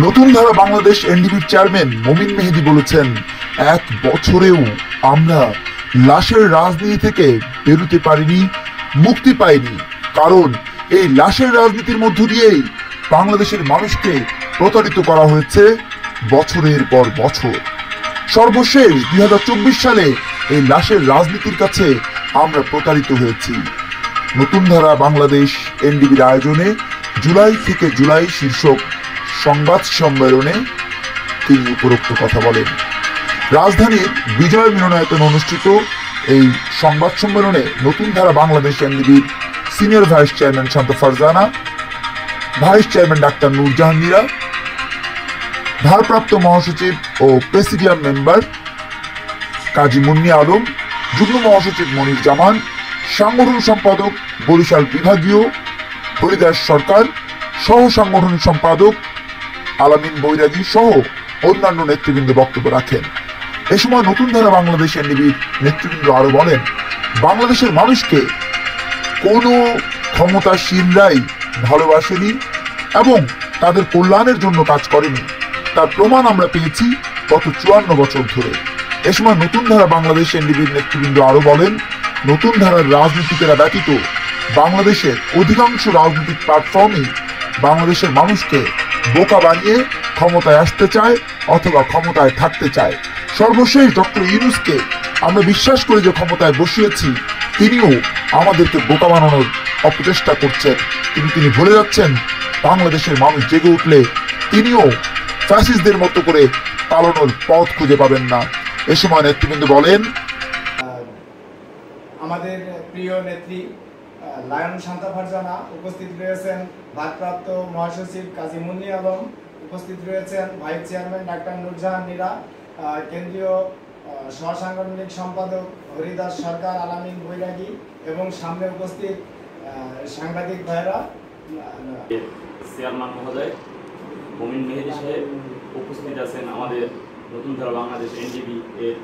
নতুন ধারা বাংলাদেশ এনডিবির চেয়ারম্যান মমিন মেহেদী বলেছেন, 1 বছরেও আমরা লাশের রাজনীতি থেকে বেরোতে পারিনি, মুক্তি পাইনি। কারণ এই লাশের রাজনীতির মধ্য দিয়েই বাংলাদেশের মানুষকে প্রতারিত করা হয়েছে বছরের পর বছর। সর্বশেষ 2024 সালে এই লাশের রাজনীতির কাছে আমরা প্রতারিত হয়েছি। নতুন ধারা বাংলাদেশ এনডিবির আয়োজনে জুলাই থেকে জুলাই শীর্ষক সংবাদ সম্মেলনে তিনি উপরোক্ত কথা বলেন। রাজধানীর বিজয় মিলনায়তনে অনুষ্ঠিত এই সংবাদ সম্মেলনে নতুন ধারা বাংলাদেশ এনডিবির senior vice chairman Shanta Farzana, vice chairman doctor Nurjahan Mira, ভারপ্রাপ্ত মহাসচিব ও প্রেসিডিয়াম মেম্বার কাজী মুন্নি আলম, যুগ্ম মহাসচিব মনির জামান, সাংগঠনিক সম্পাদক বরিশাল বিভাগীয় হরিদাস সরকার, সহ সাংগঠনিক সম্পাদক আলামিন বৈরাগী সহ অন্যান্য নেতৃবৃন্দ বক্তব্য রাখেন। এ সময় নতুন ধারা বাংলাদেশ এনডিবির নেতৃবৃন্দ আরো বলেন, বাংলাদেশের মানুষকে কোনো ক্ষমতাসীনরাই ভালোবাসেনি এবং তাদের কল্যাণের জন্য কাজ করেনি। তার প্রমাণ আমরা পেয়েছি গত 54 বছর ধরে। এ সময় নতুন ধারা বাংলাদেশ এনডিবির নেতৃবৃন্দ আরো বলেন, নতুন ধারার রাজনীতিকেরা ব্যতীত বাংলাদেশের অধিকাংশ রাজনৈতিক প্ল্যাটফর্মই বাংলাদেশের মানুষকে বোকা বানিয়ে ক্ষমতায় আসতে চায় অথবা ক্ষমতায় থাকতে চায়। সর্বশেষ ডক্টর ইউনূসকে আমরা বিশ্বাস করি যে ক্ষমতায় বসিয়েছি, তিনিও আমাদেরকে বোকা বানানোর অপচেষ্টা করছেন। কিন্তু তিনি ভুলে যাচ্ছেন, বাংলাদেশের মানুষ জেগে উঠলে তিনিও ফ্যাসিস্টদের মতো করে পালানোর পথ খুঁজে পাবেন না। এ সময় নেতৃবৃন্দ বলেন, আমাদের প্রিয় নেত্রী লায়ন শান্ত ফারজানা উপস্থিত রয়েছেন, ভারপ্রাপ্ত মহাসচিব কাজী মুন্নি আলম উপস্থিত রয়েছেন, vice chairman doctor Nurjahan Mira, কেন্দ্রীয় সহসাংগঠনিক সম্পাদক হরিদাস সরকার, আলামিন বৈরাগী এবং সামনে উপস্থিত সাংবাদিক ভাইরা, চেয়ারম্যান মহোদয় মমিন মেহেদী সাহেব উপস্থিত আছেন, আমাদের নতুন ধারা বাংলাদেশ এনডিবি এর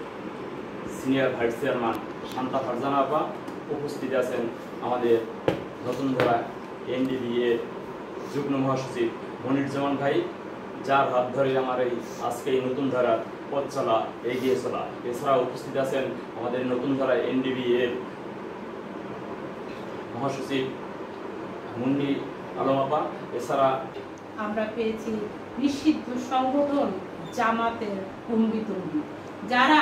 senior vice chairman Shanta Farzana আপা উপস্থিত আছেন, আমাদের নতুন ধারা এনডিবি এর যুগ্ম মহাসচিব মনির জামান ভাই, যার হাত ধরে আমার এই আজকে এই নতুন ধারার পথ চলা এগিয়ে চলা। এছাড়া উপস্থিত আছেন আমাদের নতুন ধারা এনডিবি এর মহাসচিব মুন্নি আলম আপা। এছাড়া আমরা পেয়েছি নিষিদ্ধ সংগঠন জামাতের হুম্বিতম্বি, যারা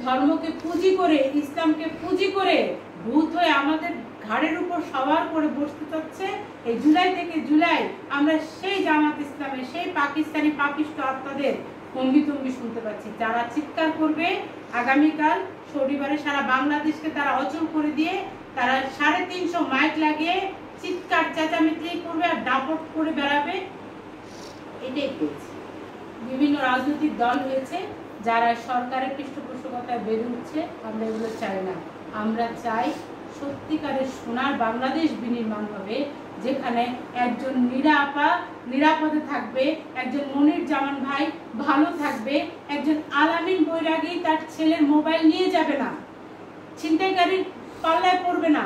ধর্মকে পুঁজি করে, ইসলামকে পুঁজি করে ভূত হয়ে আমাদের ঘাড়ের উপর সবার করে বসতে চাচ্ছে। এই জুলাই থেকে জুলাই আমরা সেই জামাত ইসলামের, সেই পাকিস্তানি পাপিষ্ট আত্মাদের হুম্বিতম্বি শুনতে পাচ্ছি, যারা চিৎকার করবে আগামীকাল শনিবারে সারা বাংলাদেশকে তারা অচল করে দিয়ে তারা 350 মাইক লাগিয়ে চিৎকার চেঁচামেচি করবে আর দাপট করে বেড়াবে। এটাই পেয়েছি। বিভিন্ন রাজনৈতিক দল হয়েছে যারা সরকারের পৃষ্ঠপোষকতায় বেড়ে উঠছে। আমরা এগুলো চাই না। আমরা চাই সত্যিকারের সোনার বাংলাদেশ বিনির্মাণ হবে, যেখানে একজন নীরা আপা নিরাপদে থাকবে, একজন মনির জামান ভাই ভালো থাকবে, একজন আলামিন বৈরাগী তার ছেলের মোবাইল নিয়ে যাবে না, ছিনতাইকারীর পাল্লায় পড়বে না,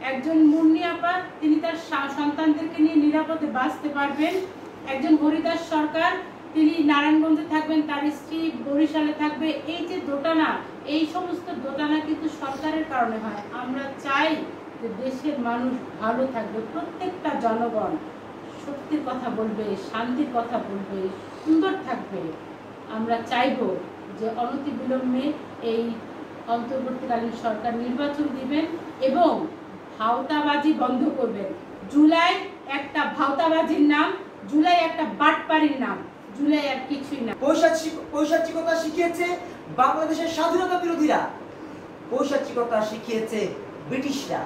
একজন মুন্নি আপা তিনি তার সন্তানদেরকে নিয়ে নিরাপদে বাঁচতে পারবেন, একজন হরিদাস সরকার তিনি নারায়ণগঞ্জে থাকবেন, তার স্ত্রী বরিশালে থাকবে। এই যে দোটানা, এই সমস্ত দোটানা কিন্তু সরকারের কারণে হয়। আমরা চাই যে দেশের মানুষ ভালো থাকবে, প্রত্যেকটা জনগণ সত্যির কথা বলবে, শান্তির কথা বলবে, সুন্দর থাকবে। আমরা চাইব যে অনতিবিলম্বে এই অন্তর্বর্তীকালীন সরকার নির্বাচন দিবেন এবং ভাওতাবাজি বন্ধ করবেন। জুলাই একটা ভাওতাবাজির নাম, জুলাই একটা বাটপাড়ির নাম, জুলাই আর কিছুই না। পৈশাচিকতা শিখিয়েছে বাংলাদেশের স্বাধীনতা বিরোধীরা, পৈশাচিকতা শিখিয়েছে ব্রিটিশরা,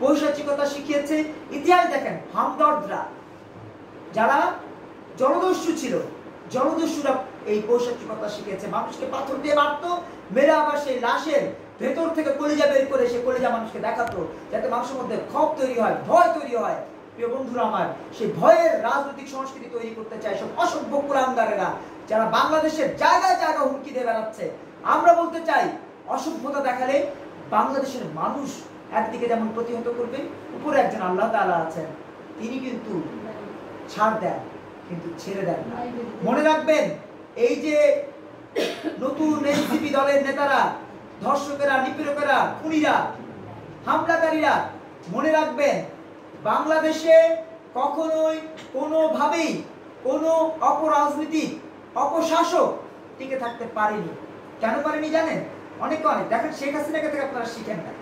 পৈশাচিকতা শিখিয়েছে ইতিহাস দেখেন হামদর্দরা, যারা জলদস্যু ছিল, জলদস্যুরা এই পৈশাচিকতা শিখিয়েছে। মানুষকে পাথর দিয়ে মারতো, মেরে আবার সেই লাশের ভেতর থেকে কলিজা বের করে সে কলিজা মানুষকে দেখাতো, যাতে মানুষের মধ্যে ক্ষোভ তৈরি হয়, ভয় তৈরি হয়। প্রিয় বন্ধুরা আমার, সেই ভয়ের রাজনৈতিক সংস্কৃতি তৈরি করতে চায় সব অসভ্য কুলাঙ্গারেরা, যারা বাংলাদেশের জায়গায় জায়গায় হুমকি দিয়ে বেড়াচ্ছে। আমরা বলতে চাই, অসভ্যতা দেখালে বাংলাদেশের মানুষ একদিকে যেমন প্রতিহত করবে, উপরে একজন আল্লাহ তাআলা আছেন, তিনি কিন্তু ছাড় দেন। কিন্তু ছেড়ে দেন না। মনে রাখবেন, এই যে নতুন এনসিপি দলের নেতারা, ধর্ষকেরা, নিপীড়কেরা, খুনিরা, হামলাকারীরা, মনে রাখবেন বাংলাদেশে কখনোই কোনোভাবেই কোনো অপরাজনীতিক অপশাসক টিকে থাকতে পারেনি। কেন পারেনি জানেন? অনেক দেখেন, শেখ হাসিনাকে থেকে আপনারা শিখেন না।